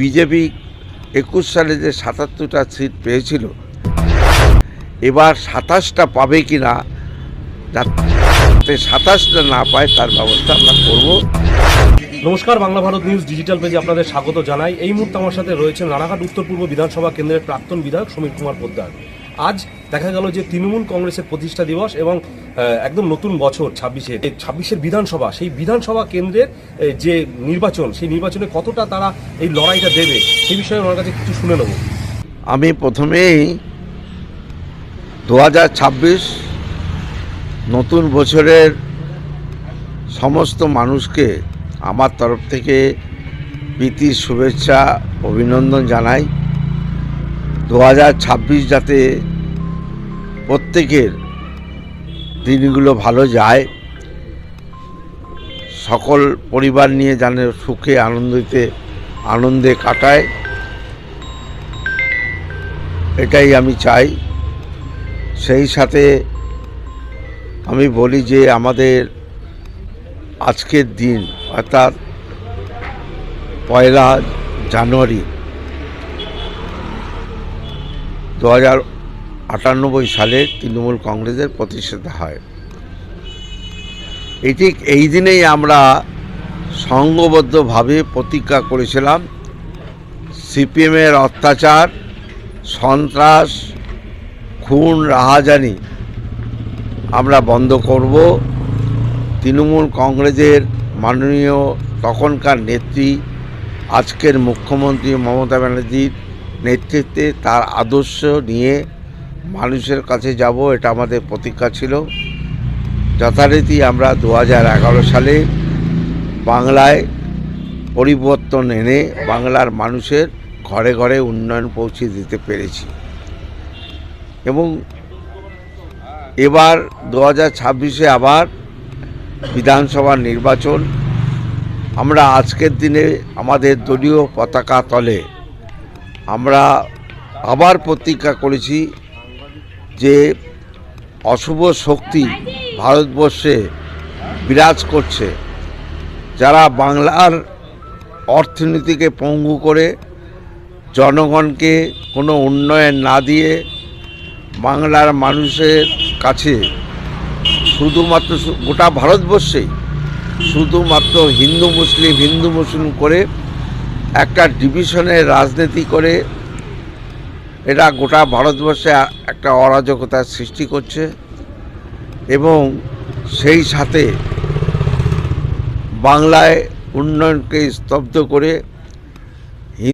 BJP ২১ সালে যে ৭৭টা seat পেয়েছিল, এবার ২৭টা পাবে কি না, যাতে ২৭টা না পায় তার ব্যবস্থা আমরা করব। নমস্কার, বাংলা ভারত নিউজ ডিজিটাল পেজে আপনাদের স্বাগত জানাই। এই মুহূর্তে আমার সাথে রয়েছেন রানাঘাট উত্তর পূর্ব বিধানসভা কেন্দ্রের প্রাক্তন বিধায়ক সমীর কুমার পোদ্দার। আজ দেখা গেল যে তৃণমূল কংগ্রেসের প্রতিষ্ঠা দিবস এবং একদম নতুন বছর ২৬-এর বিধানসভা, সেই বিধানসভা কেন্দ্রের যে নির্বাচন, সেই নির্বাচনে কতটা তারা এই লড়াইটা দেবে সেই বিষয়ে ওনার কাছে কিছু শুনে নেব। আমি প্রথমেই ২০২৬ নতুন বছরের সমস্ত মানুষকে আমার তরফ থেকে প্রীতি শুভেচ্ছা অভিনন্দন জানাই। ২০২৬ যাতে প্রত্যেকের দিনগুলো ভালো যায়, সকল পরিবার নিয়ে যেন সুখে আনন্দে কাটায়, এটাই আমি চাই। সেই সাথে আমি বলি যে আমাদের আজকের দিন অর্থাৎ ১লা জানুয়ারি ২০৯৮ সালে তৃণমূল কংগ্রেসের প্রতিষ্ঠা হয়। ঠিক এই দিনেই আমরা সংঘবদ্ধভাবে প্রতিজ্ঞা করেছিলাম সিপিএমের অত্যাচার, সন্ত্রাস, খুন, রাহাজানি আমরা বন্ধ করব। তৃণমূল কংগ্রেসের মাননীয় তখনকার নেত্রী, আজকের মুখ্যমন্ত্রী মমতা ব্যানার্জির নেতৃত্বে তার আদর্শ নিয়ে মানুষের কাছে যাব, এটা আমাদের প্রতিজ্ঞা ছিল। যথারীতি আমরা ২০১১ সালে বাংলায় পরিবর্তন এনে বাংলার মানুষের ঘরে ঘরে উন্নয়ন পৌঁছে দিতে পেরেছি। এবং এবার ২০২৬-এ আবার বিধানসভার নির্বাচন। আমরা আজকের দিনে আমাদের দলীয় পতাকা তলে আমরা আবার প্রতিজ্ঞা করেছি যে অশুভ শক্তি ভারতবর্ষে বিরাজ করছে, যারা বাংলার অর্থনীতিকে পঙ্গু করে জনগণকে কোনো উন্নয়ন না দিয়ে বাংলার মানুষের কাছে শুধুমাত্র গোটা ভারতবর্ষেই শুধুমাত্র হিন্দু মুসলিম করে একটা ডিভিশনের রাজনীতি করে এটা গোটা ভারতবর্ষে একটা অরাজকতার সৃষ্টি করছে। এবং সেই সাথে বাংলায় উন্নয়নকে স্তব্ধ করে